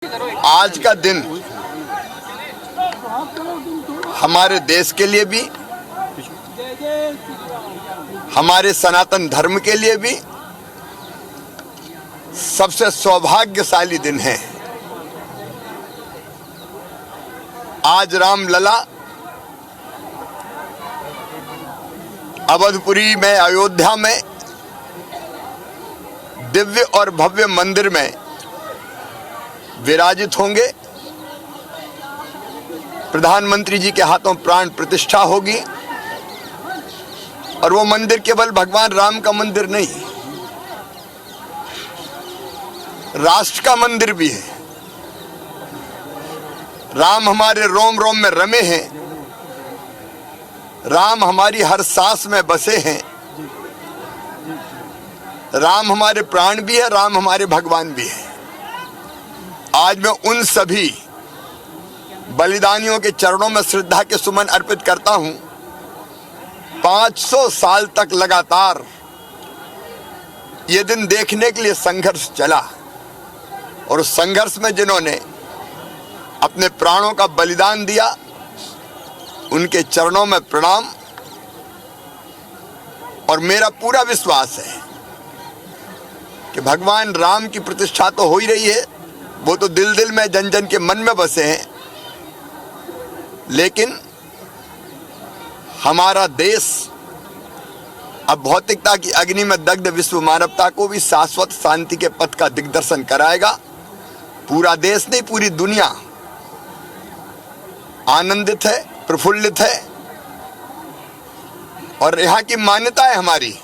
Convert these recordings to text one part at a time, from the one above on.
आज का दिन हमारे देश के लिए भी, हमारे सनातन धर्म के लिए भी सबसे सौभाग्यशाली दिन है। आज रामलला अवधपुरी में, अयोध्या में दिव्य और भव्य मंदिर में विराजित होंगे। प्रधानमंत्री जी के हाथों प्राण प्रतिष्ठा होगी और वो मंदिर केवल भगवान राम का मंदिर नहीं, राष्ट्र का मंदिर भी है। राम हमारे रोम रोम में रमे हैं, राम हमारी हर सांस में बसे हैं, राम हमारे प्राण भी है, राम हमारे भगवान भी है। आज मैं उन सभी बलिदानियों के चरणों में श्रद्धा के सुमन अर्पित करता हूं। 500 साल तक लगातार ये दिन देखने के लिए संघर्ष चला और उस संघर्ष में जिन्होंने अपने प्राणों का बलिदान दिया, उनके चरणों में प्रणाम। और मेरा पूरा विश्वास है कि भगवान राम की प्रतिष्ठा तो हो ही रही है, वो तो दिल दिल में, जन जन के मन में बसे हैं, लेकिन हमारा देश अब भौतिकता की अग्नि में दग्ध विश्व मानवता को भी शाश्वत शांति के पथ का दिग्दर्शन कराएगा। पूरा देश नहीं, पूरी दुनिया आनंदित है, प्रफुल्लित है। और यहाँ की मान्यता है हमारी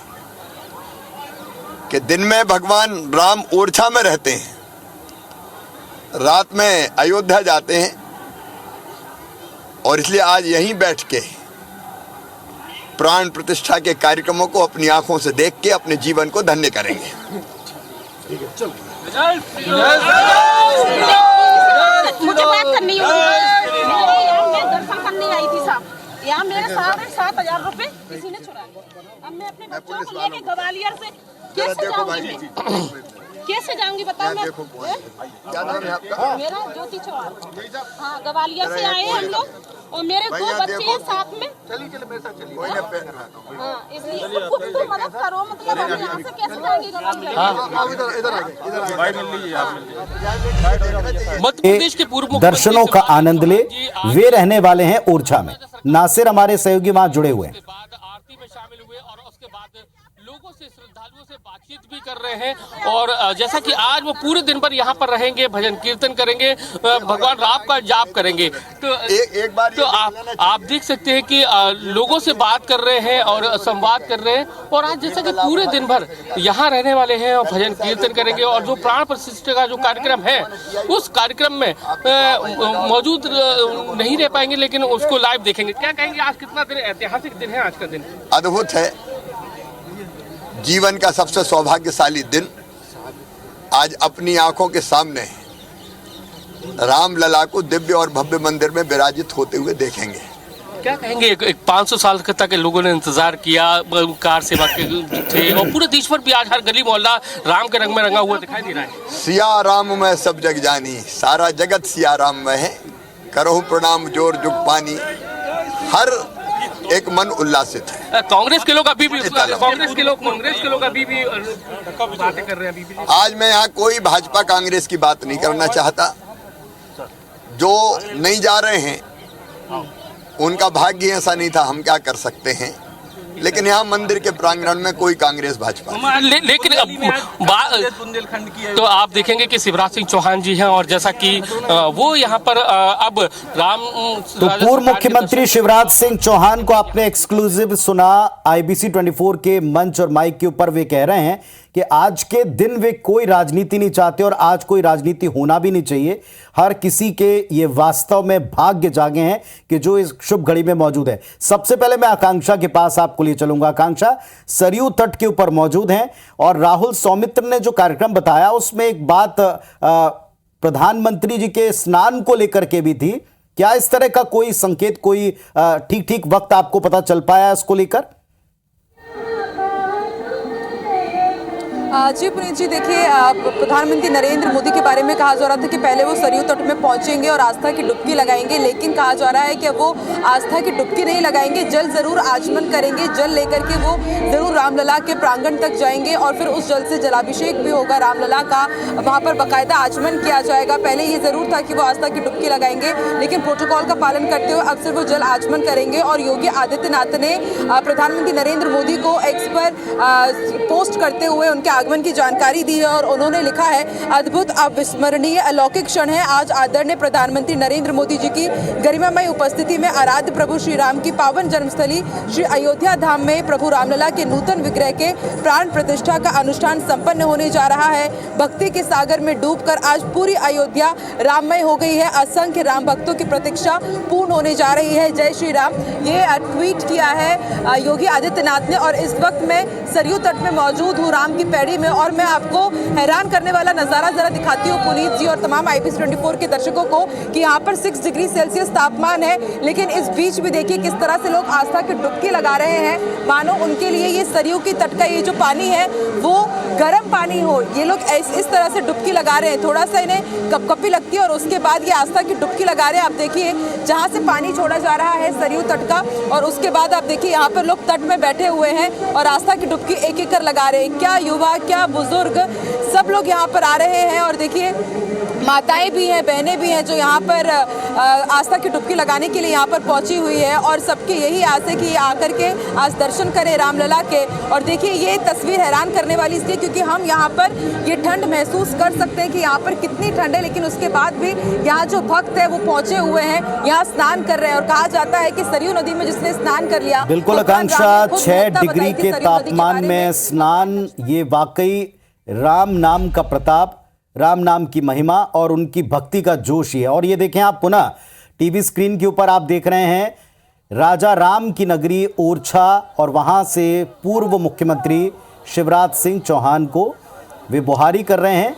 कि दिन में भगवान राम ओरछा में रहते हैं, रात में अयोध्या जाते हैं, और इसलिए आज यहीं बैठ के प्राण प्रतिष्ठा के कार्यक्रमों को अपनी आंखों से देख के अपने जीवन को धन्य करेंगे। मुझे बात करनी होगी, मैं दर्शन करने आई थी साहब। यहाँ मेरे 7,500 रुपए किसी ने चुरा लिया। अब मैं अपने बच्चों को लेके ग्वालियर से कैसे जाऊंगी? कैसे जाऊंगी बताओ? मैं क्या नाम है आपका? मेरा ज्योति चौहान। हाँ, ग्वालियर से आए हम लोग और मेरे 2 बच्चे हैं साथ में। हाँ, इसलिए कुछ तो मदद करो। मतलब हम यहाँ से कैसे जाएंगे ग्वालियर? मध्य प्रदेश के पूर्व दर्शनों का आनंद ले, वे रहने वाले हैं ओरछा में। नासिर हमारे सहयोगी वहां जुड़े हुए हैं। आरती में शामिल हुए और उसके बाद लोगों से, श्रद्धालुओं से बातचीत भी कर रहे हैं। और जैसा कि आज वो पूरे दिन भर यहाँ पर रहेंगे, भजन कीर्तन करेंगे, भगवान राम का जाप करेंगे। तो एक बार तो आप देख सकते हैं कि लोगों से बात कर रहे हैं और संवाद कर रहे हैं। और आज जैसा कि पूरे दिन भर यहाँ रहने वाले हैं और भजन कीर्तन करेंगे, और जो प्राण प्रतिष्ठा का जो कार्यक्रम है उस कार्यक्रम में मौजूद नहीं रह पाएंगे, लेकिन उसको लाइव देखेंगे। क्या कहेंगे, आज कितना दिन ऐतिहासिक दिन है? आज का दिन अद्भुत है, जीवन का सबसे सौभाग्यशाली दिन आज अपनी आंखों के सामने रामलला को दिव्य और भव्य मंदिर में विराजित होते हुए देखेंगे। क्या कहेंगे, एक 500 साल तक लोगों ने इंतजार किया, कार सेवा के थे, और पूरे देश भर भी आज हर गली मोहल्ला राम के रंग में रंगा हुआ दिखाई दे रहा है। सिया राम में सब जग जानी, सारा जगत सिया राम में है, करो प्रणाम जोर जुग पानी। हर एक मन उल्लासित है। कांग्रेस के लोग अभी भी कांग्रेस के लोग अभी भी बातें कर रहे हैं। अभी भी आज मैं यहाँ कोई भाजपा कांग्रेस की बात नहीं करना चाहता। जो नहीं जा रहे हैं उनका भाग्य ऐसा नहीं था, हम क्या कर सकते हैं। लेकिन यहाँ मंदिर के प्रांगण में कोई कांग्रेस भाजपा लेकिन बुंदेलखंड की तो आप देखेंगे कि शिवराज सिंह चौहान जी हैं, और जैसा कि वो यहाँ पर अब राम तो पूर्व मुख्यमंत्री शिवराज सिंह चौहान को आपने एक्सक्लूसिव सुना IBC 24 के मंच और माइक के ऊपर। वे कह रहे हैं कि आज के दिन वे कोई राजनीति नहीं चाहते और आज कोई राजनीति होना भी नहीं चाहिए। हर किसी के ये वास्तव में भाग्य जागे हैं कि जो इस शुभ घड़ी में मौजूद है। सबसे पहले मैं आकांक्षा के पास आपको लिए चलूंगा। आकांक्षा, सरयू तट के ऊपर मौजूद हैं और राहुल सौमित्र ने जो कार्यक्रम बताया उसमें एक बात प्रधानमंत्री जी के स्नान को लेकर के भी थी। क्या इस तरह का कोई संकेत, कोई ठीक वक्त आपको पता चल पाया इसको लेकर? जी पुनीत जी, देखिए प्रधानमंत्री नरेंद्र मोदी के बारे में कहा जा रहा था कि पहले वो सरयू तट में पहुंचेंगे और आस्था की डुबकी लगाएंगे, लेकिन कहा जा रहा है कि अब वो आस्था की डुबकी नहीं लगाएंगे, जल जरूर आचमन करेंगे। जल लेकर के वो जरूर रामलला के प्रांगण तक जाएंगे और फिर उस जल से जलाभिषेक भी होगा रामलला का, वहाँ पर बाकायदा आचमन किया जाएगा। पहले ये जरूर था कि वो आस्था की डुबकी लगाएंगे, लेकिन प्रोटोकॉल का पालन करते हुए अब सिर्फ वो जल आचमन करेंगे। और योगी आदित्यनाथ ने प्रधानमंत्री नरेंद्र मोदी को एक्स पर पोस्ट करते हुए उनके आगमन की जानकारी दी है और उन्होंने लिखा है, अद्भुत अविस्मरणीय अलौकिक क्षण है आज आदरणीय प्रधानमंत्री नरेंद्र मोदी जी की गरिमामय उपस्थिति में आराध्य प्रभु श्री राम की पावन जन्मस्थली श्री अयोध्या धाम में प्रभु रामलला के नूतन विग्रह के प्राण प्रतिष्ठा का अनुष्ठान संपन्न होने जा रहा है। भक्ति के सागर में डूबकर आज पूरी अयोध्या राममय हो गई है। असंख्य राम भक्तों की प्रतीक्षा पूर्ण होने जा रही है। जय श्री राम, ये ट्वीट किया है योगी आदित्यनाथ ने। और इस वक्त मैं सरयू तट में मौजूद हूँ राम की पैड़ी में, और मैं आपको हैरान करने वाला नज़ारा जरा दिखाती हूँ पुनीत जी और तमाम IBC 24 के दर्शकों को कि यहाँ पर 6 डिग्री सेल्सियस तापमान है, लेकिन इस बीच भी देखिए किस तरह से लोग आस्था की डुबकी लगा रहे हैं, मानो उनके लिए ये सरयू की तट का ये जो पानी है वो गर्म पानी हो। ये लोग इस तरह से डुबकी लगा रहे हैं, थोड़ा सा इन्हें कपकपी लगती है और उसके बाद ये आस्था की डुबकी लगा रहे हैं। आप देखिए जहाँ से पानी छोड़ा जा रहा है सरयू तट का, और उसके बाद आप देखिए यहाँ पर लोग तट में बैठे हुए हैं और आस्था की डुबकी एक एक कर लगा रहे हैं। क्या युवा, क्या बुजुर्ग, सब लोग यहाँ पर आ रहे हैं। और देखिए माताएं भी हैं, बहनें भी हैं जो यहाँ पर आस्था की डुबकी लगाने के लिए यहाँ पर पहुँची हुई है, और सबकी यही आस है कि ये आकर के आज दर्शन करें रामलला के। और देखिए ये तस्वीर हैरान करने वाली इसलिए क्योंकि हम यहाँ पर ये ठंड महसूस कर सकते हैं कि यहाँ पर कितनी ठंड है, लेकिन उसके बाद भी यहाँ जो भक्त है वो पहुँचे हुए हैं, यहाँ स्नान कर रहे हैं। और कहा जाता है कि सरयू नदी में जिसने स्नान कर लिया, बिल्कुल आकांक्षा, 6 डिग्री के तापमान में स्नान, ये वाकई राम नाम का प्रताप, राम नाम की महिमा और उनकी भक्ति का जोश ही है। और ये देखें आप पुनः टीवी स्क्रीन के ऊपर आप देख रहे हैं राजा राम की नगरी ओरछा, और वहां से पूर्व मुख्यमंत्री शिवराज सिंह चौहान को वे बुहारी कर रहे हैं,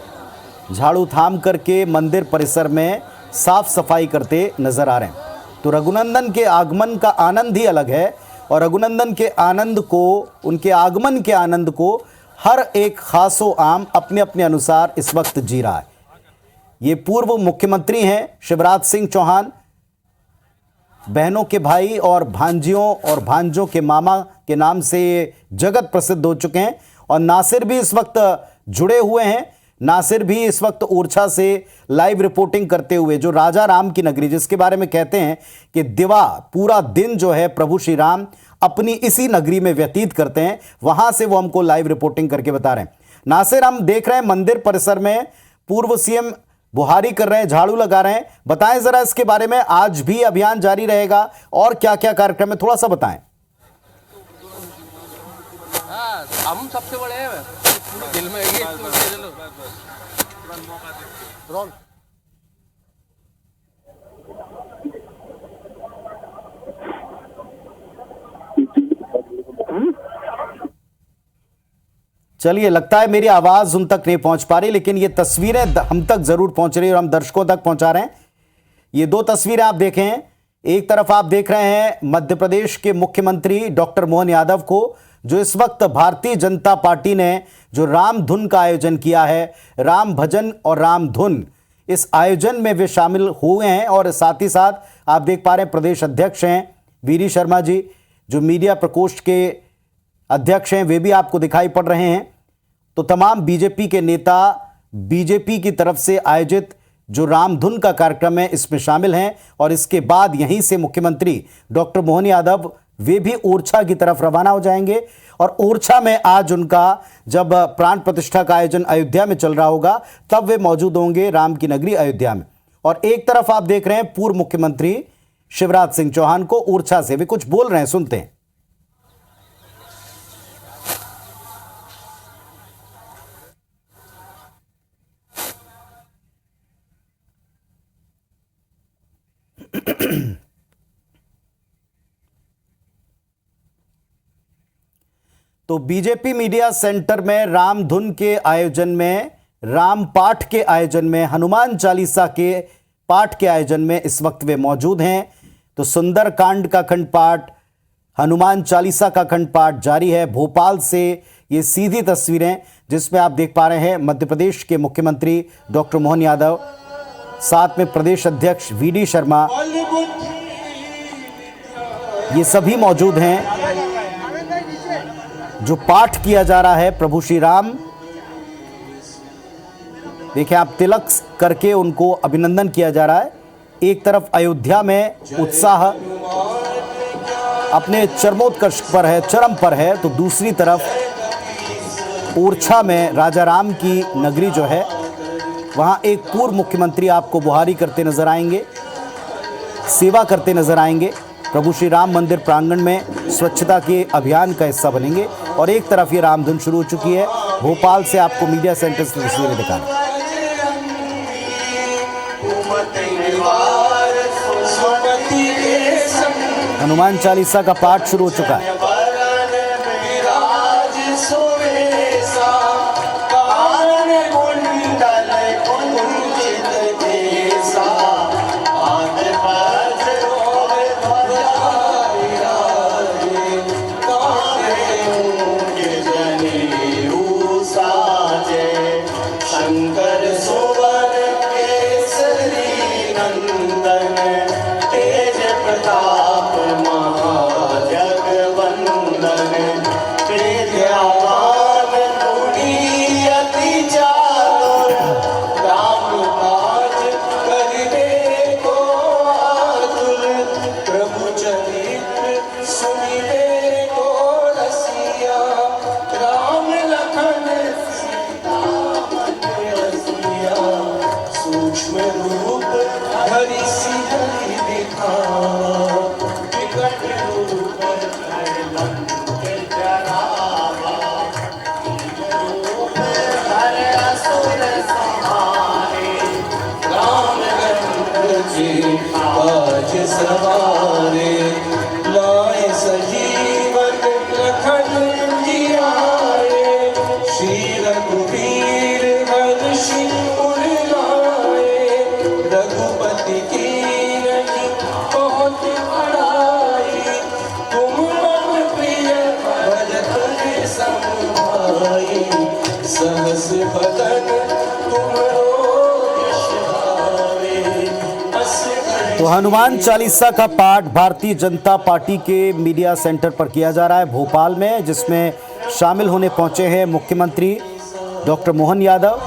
झाड़ू थाम करके मंदिर परिसर में साफ सफाई करते नजर आ रहे हैं। तो रघुनंदन के आगमन का आनंद ही अलग है, और रघुनंदन के आनंद को, उनके आगमन के आनंद को हर एक खासो आम अपने अपने अनुसार इस वक्त जी रहा है। ये पूर्व मुख्यमंत्री हैं शिवराज सिंह चौहान, बहनों के भाई और भांजियों और भांजों के मामा के नाम से जगत प्रसिद्ध हो चुके हैं। और नासिर भी इस वक्त जुड़े हुए हैं, नासिर भी इस वक्त ओरछा से लाइव रिपोर्टिंग करते हुए, जो राजा राम की नगरी जिसके बारे में कहते हैं कि दिवा पूरा दिन जो है प्रभु श्री राम अपनी इसी नगरी में व्यतीत करते हैं, वहां से वो हमको लाइव रिपोर्टिंग करके बता रहे हैं। नासिर, हम देख रहे हैं मंदिर परिसर में पूर्व CM बुहारी कर रहे हैं, झाड़ू लगा रहे हैं, बताएं जरा इसके बारे में। आज भी अभियान जारी रहेगा और क्या क्या कार्यक्रम है, थोड़ा सा बताएं। हम सबसे बड़े हैं पूरे दिल में रोल। चलिए, लगता है मेरी आवाज उन तक नहीं पहुंच पा रही, लेकिन ये तस्वीरें हम तक जरूर पहुंच रही है और हम दर्शकों तक पहुंचा रहे हैं। ये 2 तस्वीरें आप देखें, एक तरफ आप देख रहे हैं मध्य प्रदेश के मुख्यमंत्री डॉक्टर मोहन यादव को, जो इस वक्त भारतीय जनता पार्टी ने जो राम धुन का आयोजन किया है, राम भजन और राम धुन, इस आयोजन में वे शामिल हुए हैं। और साथ ही साथ आप देख पा रहे हैं प्रदेश अध्यक्ष हैं वीरी शर्मा जी, जो मीडिया प्रकोष्ठ के अध्यक्ष हैं, वे भी आपको दिखाई पड़ रहे हैं। तो तमाम बीजेपी के नेता बीजेपी की तरफ से आयोजित जो रामधुन का कार्यक्रम है इसमें शामिल हैं। और इसके बाद यहीं से मुख्यमंत्री डॉक्टर मोहन यादव वे भी ओरछा की तरफ रवाना हो जाएंगे। और ओरछा में आज उनका जब प्राण प्रतिष्ठा का आयोजन अयोध्या में चल रहा होगा, तब वे मौजूद होंगे राम की नगरी अयोध्या में। और एक तरफ आप देख रहे हैं पूर्व मुख्यमंत्री शिवराज सिंह चौहान को ओरछा से वे कुछ बोल रहे हैं, सुनते हैं। तो बीजेपी मीडिया सेंटर में रामधुन के आयोजन में, राम पाठ के आयोजन में, हनुमान चालीसा के पाठ के आयोजन में इस वक्त वे मौजूद हैं। तो सुंदर कांड का खंड पाठ, हनुमान चालीसा का खंड पाठ जारी है। भोपाल से ये सीधी तस्वीरें जिसमें आप देख पा रहे हैं मध्य प्रदेश के मुख्यमंत्री डॉक्टर मोहन यादव, साथ में प्रदेश अध्यक्ष वीडी शर्मा, ये सभी मौजूद हैं। जो पाठ किया जा रहा है प्रभु श्री राम, देखिए आप तिलक करके उनको अभिनंदन किया जा रहा है। एक तरफ अयोध्या में उत्साह अपने चरमोत्कर्ष पर है, चरम पर है, तो दूसरी तरफ ओरछा में राजा राम की नगरी जो है वहां एक पूर्व मुख्यमंत्री आपको बुहारी करते नजर आएंगे, सेवा करते नजर आएंगे। प्रभु श्री राम मंदिर प्रांगण में स्वच्छता के अभियान का हिस्सा बनेंगे और एक तरफ ये रामधुन शुरू हो चुकी है। भोपाल से आपको मीडिया सेंटर से तस्वीरें दिखा रहे हैं। हनुमान चालीसा का पाठ शुरू हो चुका है। तो हनुमान चालीसा का पाठ भारतीय जनता पार्टी के मीडिया सेंटर पर किया जा रहा है भोपाल में, जिसमें शामिल होने पहुंचे हैं मुख्यमंत्री डॉक्टर मोहन यादव,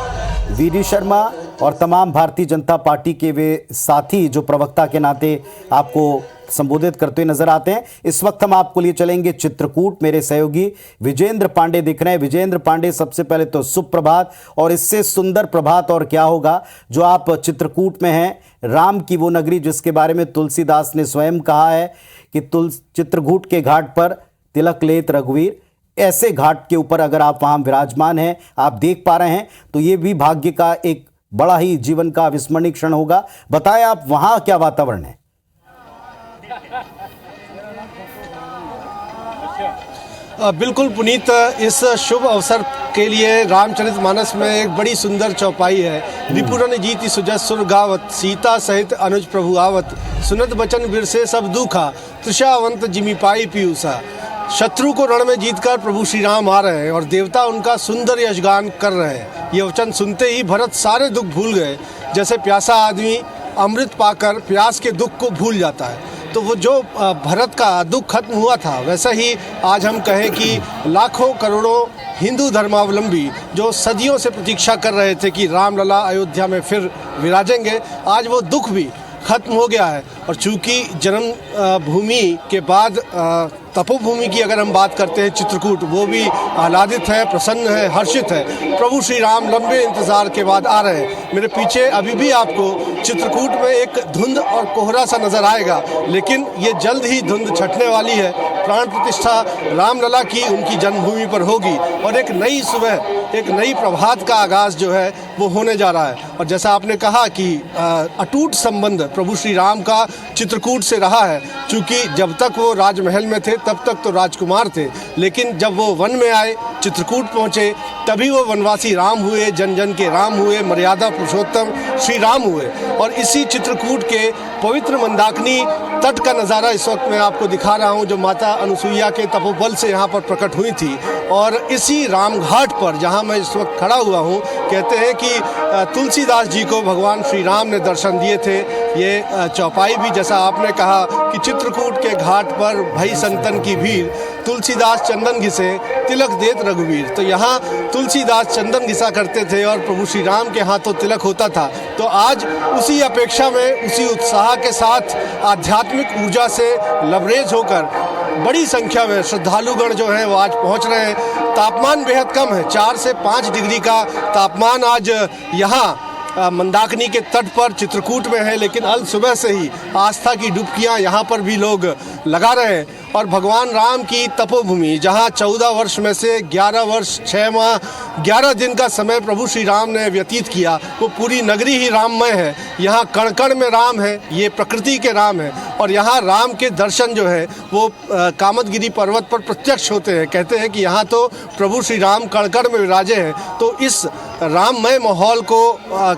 वीडी शर्मा और तमाम भारतीय जनता पार्टी के वे साथी जो प्रवक्ता के नाते आपको संबोधित करते हुए नजर आते हैं। इस वक्त हम आपको लिए चलेंगे चित्रकूट। मेरे सहयोगी विजेंद्र पांडे दिख रहे हैं। विजेंद्र पांडे, सबसे पहले तो सुप्रभात, और इससे सुंदर प्रभात और क्या होगा जो आप चित्रकूट में हैं, राम की वो नगरी जिसके बारे में तुलसीदास ने स्वयं कहा है कि चित्रकूट के घाट पर तिलक लेत रघुवीर। ऐसे घाट के ऊपर अगर आप वहां विराजमान हैं, आप देख पा रहे हैं, तो ये भी भाग्य का एक बड़ा ही जीवन का अविस्मरणीय क्षण होगा। बताएं आप वहां क्या वातावरण है? बिल्कुल पुनीत, इस शुभ अवसर के लिए रामचरितमानस में एक बड़ी सुंदर चौपाई है। रिपुरन जीति सुजस सुर गावत, सीता सहित अनुज प्रभु आवत, सुनत बचन बिरसे सब दुखा, तृषावंत जिमि पाई पीयूषा। शत्रु को रण में जीतकर प्रभु श्री राम आ रहे हैं और देवता उनका सुंदर यशगान कर रहे हैं। ये वचन सुनते ही भरत सारे दुख भूल गए। जैसे प्यासा आदमी अमृत पाकर प्यास के दुख को भूल जाता है, तो वो जो भरत का दुख खत्म हुआ था, वैसा ही आज हम कहें कि लाखों करोड़ों हिंदू धर्मावलंबी जो सदियों से प्रतीक्षा कर रहे थे कि रामलला अयोध्या में फिर विराजेंगे, आज वो दुख भी खत्म हो गया है। और चूंकि जन्म भूमि के बाद तपोभूमि की अगर हम बात करते हैं चित्रकूट, वो भी आह्लादित है, प्रसन्न है, हर्षित है। प्रभु श्री राम लंबे इंतजार के बाद आ रहे हैं। मेरे पीछे अभी भी आपको चित्रकूट में एक धुंध और कोहरा सा नजर आएगा, लेकिन ये जल्द ही धुंध छटने वाली है। प्राण प्रतिष्ठा रामलला की उनकी जन्मभूमि पर होगी और एक नई सुबह, एक नई प्रभात का आगाज जो है वो होने जा रहा है। और जैसा आपने कहा कि अटूट संबंध प्रभु श्री राम का चित्रकूट से रहा है, चूँकि जब तक वो राजमहल में थे तब तक तो राजकुमार थे, लेकिन जब वो वन में आए चित्रकूट पहुँचे, तभी वो वनवासी राम हुए, जन जन के राम हुए, मर्यादा पुरुषोत्तम श्री राम हुए। और इसी चित्रकूट के पवित्र मंदाकिनी तट का नज़ारा इस वक्त मैं आपको दिखा रहा हूँ, जो माता अनुसुईया के तपोबल से यहाँ पर प्रकट हुई थी। और इसी रामघाट पर जहाँ मैं इस वक्त खड़ा हुआ हूँ, कहते हैं कि तुलसीदास जी को भगवान श्री राम ने दर्शन दिए थे। ये चौपाई भी जैसा आपने कहा कि चित्रकूट के घाट पर भई संतन की भीड़, तुलसीदास चंदन घिसे तिलक देत रघुवीर। तो यहाँ तुलसीदास चंदन घिसा करते थे और प्रभु श्री राम के हाथों तिलक होता था। तो आज उसी अपेक्षा में, उसी उत्साह के साथ आध्यात्मिक ऊर्जा से लबरेज होकर बड़ी संख्या में श्रद्धालुगण जो हैं वो आज पहुंच रहे हैं। तापमान बेहद कम है, 4 से 5 डिग्री का तापमान आज यहाँ मंदाकिनी के तट पर चित्रकूट में है। लेकिन अल सुबह से ही आस्था की डुबकियाँ यहाँ पर भी लोग लगा रहे हैं। और भगवान राम की तपोभूमि, जहाँ 14 वर्ष में से 11 वर्ष 6 माह 11 दिन का समय प्रभु श्री राम ने व्यतीत किया, वो पूरी नगरी ही राममय है। यहाँ कण कण में राम है, ये प्रकृति के राम है। और यहाँ राम के दर्शन जो है वो कामदगिरी पर्वत पर प्रत्यक्ष होते हैं। कहते हैं कि यहाँ तो प्रभु श्री राम कण कण में विराजे हैं। तो इस राममय माहौल को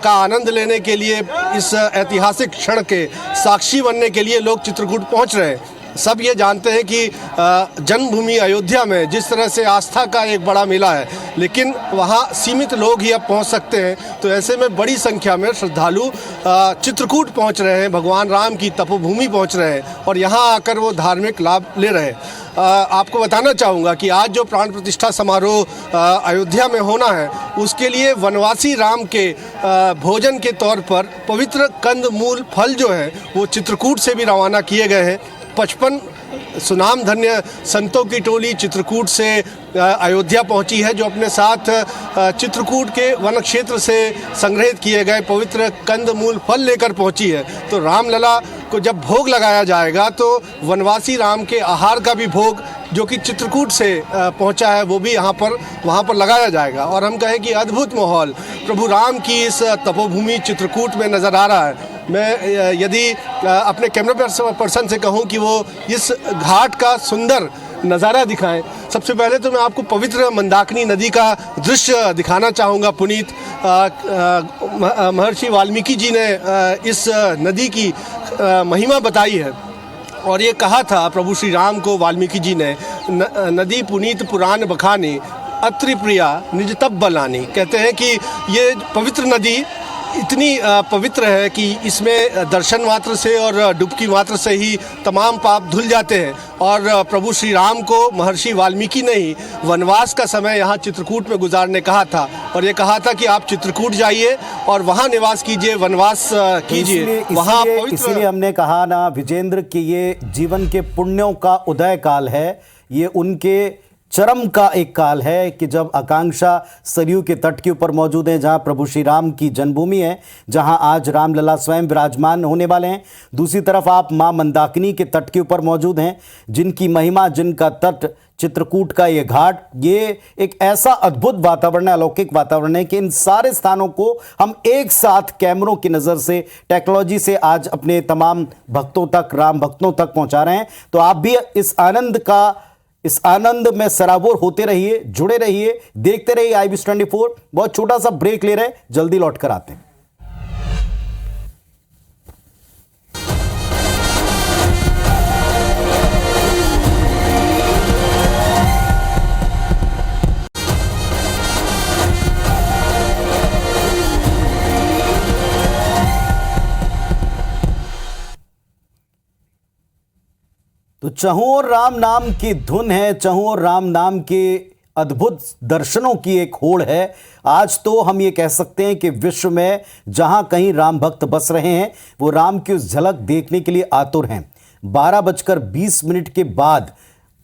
का आनंद लेने के लिए, इस ऐतिहासिक क्षण के साक्षी बनने के लिए लोग चित्रकूट पहुँच रहे हैं। सब ये जानते हैं कि जन्मभूमि अयोध्या में जिस तरह से आस्था का एक बड़ा मेला है, लेकिन वहाँ सीमित लोग ही अब पहुँच सकते हैं। तो ऐसे में बड़ी संख्या में श्रद्धालु चित्रकूट पहुँच रहे हैं, भगवान राम की तपोभूमि पहुँच रहे हैं और यहाँ आकर वो धार्मिक लाभ ले रहे हैं। आपको बताना चाहूँगा कि आज जो प्राण प्रतिष्ठा समारोह अयोध्या में होना है, उसके लिए वनवासी राम के भोजन के तौर पर पवित्र कंद मूल फल जो है वो चित्रकूट से भी रवाना किए गए हैं। 55 सुनाम धन्य संतों की टोली चित्रकूट से अयोध्या पहुंची है, जो अपने साथ चित्रकूट के वन क्षेत्र से संग्रहित किए गए पवित्र कंदमूल फल लेकर पहुंची है। तो रामलला को जब भोग लगाया जाएगा तो वनवासी राम के आहार का भी भोग जो कि चित्रकूट से पहुंचा है वो भी वहाँ पर लगाया जाएगा। और हम कहें कि अद्भुत माहौल प्रभु राम की इस तपोभूमि चित्रकूट में नज़र आ रहा है। मैं यदि अपने कैमरा पर्सन से कहूँ कि वो इस घाट का सुंदर नज़ारा दिखाएं, सबसे पहले तो मैं आपको पवित्र मंदाकिनी नदी का दृश्य दिखाना चाहूँगा। पुनीत महर्षि वाल्मीकि जी ने इस नदी की महिमा बताई है और ये कहा था प्रभु श्री राम को वाल्मीकि जी ने, नदी पुनीत पुराण बखानी अत्रि प्रिया निज तब बलानी। कहते हैं कि ये पवित्र नदी इतनी पवित्र है कि इसमें दर्शन मात्र से और डुबकी मात्र से ही तमाम पाप धुल जाते हैं। और प्रभु श्री राम को महर्षि वाल्मीकि ने ही वनवास का समय यहाँ चित्रकूट में गुजारने कहा था और ये कहा था कि आप चित्रकूट जाइए और वहाँ निवास कीजिए, वनवास कीजिए। वहाँ इसीलिए हमने कहा ना विजेंद्र कि ये जीवन के पुण्यों का उदय काल है, ये उनके चरम का एक काल है कि जब आकांक्षा सरयू के तट के ऊपर मौजूद है, जहां प्रभु श्री राम की जन्मभूमि है, जहां आज रामलला स्वयं विराजमान होने वाले हैं। दूसरी तरफ आप मां मंदाकिनी के तट के ऊपर मौजूद हैं, जिनकी महिमा, जिनका तट चित्रकूट का ये घाट, ये एक ऐसा अद्भुत वातावरण है, अलौकिक वातावरण है कि इन सारे स्थानों को हम एक साथ कैमरों की नज़र से, टेक्नोलॉजी से आज अपने तमाम भक्तों तक, राम भक्तों तक पहुंचा रहे हैं। तो आप भी इस आनंद में सराबोर होते रहिए, जुड़े रहिए, देखते रहिए IBC 24। बहुत छोटा सा ब्रेक ले रहे हैं, जल्दी लौट कर आते हैं। तो चहुं और राम नाम की धुन है, चहुं और राम नाम के अद्भुत दर्शनों की एक होड़ है। आज तो हम ये कह सकते हैं कि विश्व में जहां कहीं राम भक्त बस रहे हैं, वो राम की उस झलक देखने के लिए आतुर हैं। 12:20 के बाद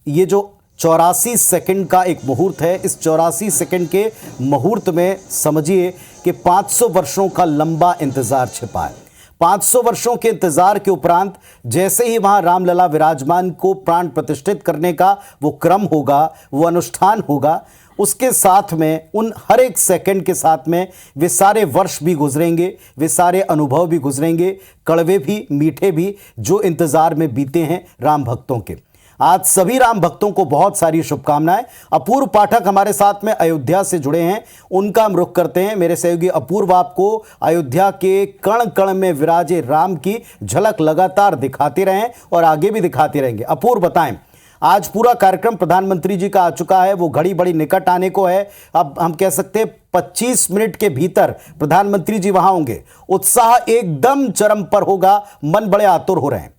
ये जो 84 सेकंड का एक मुहूर्त है, इस 84 सेकंड के मुहूर्त में समझिए कि 500 वर्षों का लंबा इंतजार छिपा है। 500 वर्षों के इंतजार के उपरांत जैसे ही वहां रामलला विराजमान को प्राण प्रतिष्ठित करने का वो क्रम होगा, वो अनुष्ठान होगा, उसके साथ में उन हर एक सेकंड के साथ में वे सारे वर्ष भी गुजरेंगे, वे सारे अनुभव भी गुजरेंगे, कड़वे भी, मीठे भी, जो इंतजार में बीते हैं राम भक्तों के। आज सभी राम भक्तों को बहुत सारी शुभकामनाएं। अपूर्व पाठक हमारे साथ में अयोध्या से जुड़े हैं, उनका हम रुख करते हैं। मेरे सहयोगी अपूर्व आपको अयोध्या के कण कण में विराजे राम की झलक लगातार दिखाते रहे और आगे भी दिखाते रहेंगे। अपूर्व बताएं, आज पूरा कार्यक्रम प्रधानमंत्री जी का आ चुका है, वो घड़ी बड़ी निकट आने को है। अब हम कह सकते हैं 25 मिनट के भीतर प्रधानमंत्री जी वहां होंगे। उत्साह एकदम चरम पर होगा, मन बड़े आतुर हो रहे हैं।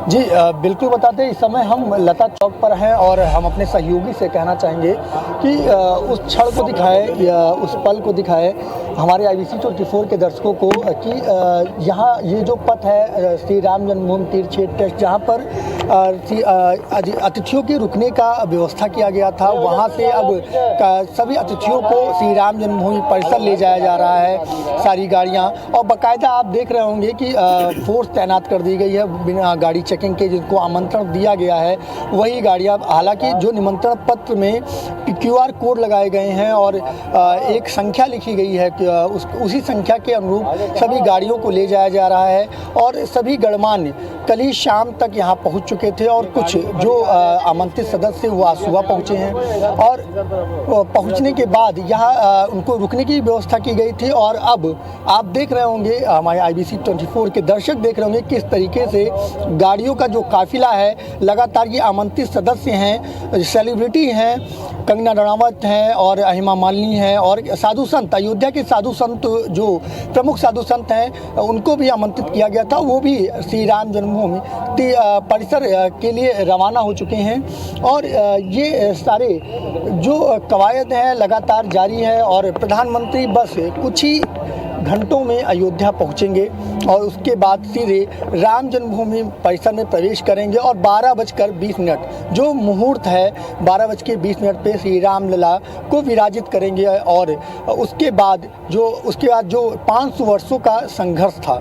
जी बिल्कुल बताते हैं। इस समय हम लता चौक पर हैं और हम अपने सहयोगी से कहना चाहेंगे कि उस क्षण को दिखाए या उस पल को दिखाए हमारे IBC 24 के दर्शकों को कि यहाँ ये जो पथ है श्री राम जन्मभूमि तीर्थ क्षेत्र ट्रस्ट, जहाँ पर अतिथियों के रुकने का व्यवस्था किया गया था, वहाँ से अब सभी अतिथियों को श्री राम जन्मभूमि परिसर ले जाया जा रहा है सारी गाड़ियाँ। और बाकायदा आप देख रहे होंगे कि फोर्स तैनात कर दी गई है बिना गाड़ी चेकिंग के। जिनको आमंत्रण दिया गया है वही गाड़ियाँ, हालांकि जो निमंत्रण पत्र में QR कोड लगाए गए हैं और एक संख्या लिखी गई है, उसी संख्या के अनुरूप सभी गाड़ियों को ले जाया जा रहा है। और सभी गणमान्य कल ही शाम तक यहाँ पहुँच चुके थे और कुछ जो आमंत्रित सदस्य वो आज सुबह पहुँचे हैं और पहुँचने के बाद यहाँ उनको रुकने की व्यवस्था की गई थी। और अब आप देख रहे होंगे, हमारे IBC 24 के दर्शक देख रहे होंगे किस तरीके से गाड़ियों का जो काफिला है, लगातार ये आमंत्रित सदस्य हैं, सेलिब्रिटी हैं, कंगना रणावत हैं और हेमा मालिनी हैं और साधु संत, अयोध्या के साधु संत जो प्रमुख साधु संत हैं उनको भी आमंत्रित किया गया था। वो भी श्री राम जन्मभूमि परिसर के लिए रवाना हो चुके हैं और ये सारे जो कवायद हैं लगातार जारी है और प्रधानमंत्री बस कुछ ही घंटों में अयोध्या पहुंचेंगे और उसके बाद सीधे राम जन्मभूमि परिसर में प्रवेश करेंगे और 12:20 जो मुहूर्त है 12:20 पे श्री राम लला को विराजित करेंगे। और उसके बाद जो 500 वर्षों का संघर्ष था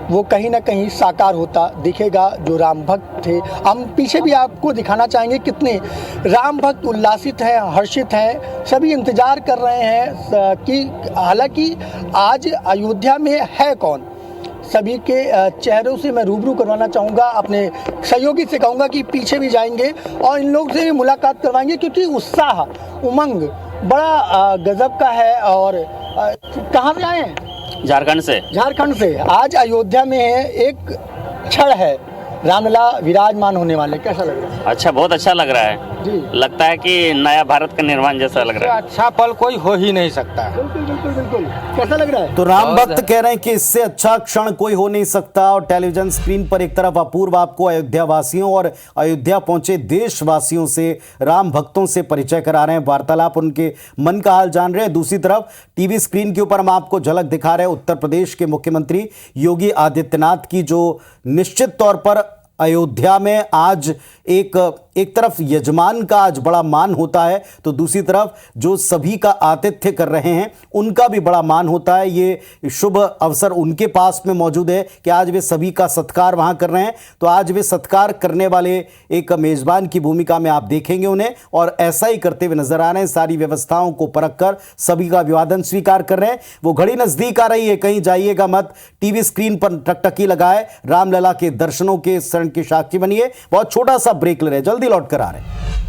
वो कहीं ना कहीं साकार होता दिखेगा। जो राम भक्त थे, हम पीछे भी आपको दिखाना चाहेंगे कितने राम भक्त उल्लासित हैं, हर्षित हैं, सभी इंतजार कर रहे हैं कि हालांकि आज अयोध्या में है कौन। सभी के चेहरों से मैं रूबरू करवाना चाहूँगा, अपने सहयोगी से कहूँगा कि पीछे भी जाएंगे और इन लोगों से भी मुलाकात करवाएंगे क्योंकि उत्साह उमंग बड़ा गजब का है। और कहाँ से आए हैं? झारखंड से। आज अयोध्या में एक क्षण है रामलला विराजमान होने वाले, कैसा लग रहा है? अच्छा, बहुत अच्छा लग रहा है जी। लगता है कि नया भारत का निर्माण जैसा लग रहा है। अच्छा पल कोई हो ही नहीं सकता। बिल्कुल। कैसा लग रहा है? तो राम भक्त कह रहे हैं कि इससे अच्छा क्षण कोई हो नहीं सकता। और टेलीविजन स्क्रीन पर एक तरफ अपूर्व आपको अयोध्या वासियों और अयोध्या पहुंचे देशवासियों से, राम भक्तों से परिचय करा रहे हैं, वार्तालाप, उनके मन का हाल जान रहे हैं। दूसरी तरफ टीवी स्क्रीन के ऊपर हम आपको झलक दिखा रहे हैं उत्तर प्रदेश के मुख्यमंत्री योगी आदित्यनाथ की, जो निश्चित तौर पर अयोध्या में आज एक तरफ यजमान का आज बड़ा मान होता है तो दूसरी तरफ जो सभी का आतिथ्य कर रहे हैं उनका भी बड़ा मान होता है। ये शुभ अवसर उनके पास में मौजूद है कि आज वे सभी का सत्कार वहां कर रहे हैं। तो आज वे सत्कार करने वाले एक मेजबान की भूमिका में आप देखेंगे उन्हें, और ऐसा ही करते हुए नजर आ रहे हैं। सारी व्यवस्थाओं को परख कर सभी का अभिवादन स्वीकार कर रहे हैं। वो घड़ी नजदीक आ रही है, कहीं जाइएगा मत। टीवी स्क्रीन पर टकटकी लगाए, रामलला के दर्शनों के शरण के साक्षी बनिए। बहुत छोटा सा ब्रेक ले रहे हैं, जल्दी लौट कर आ रहे हैं।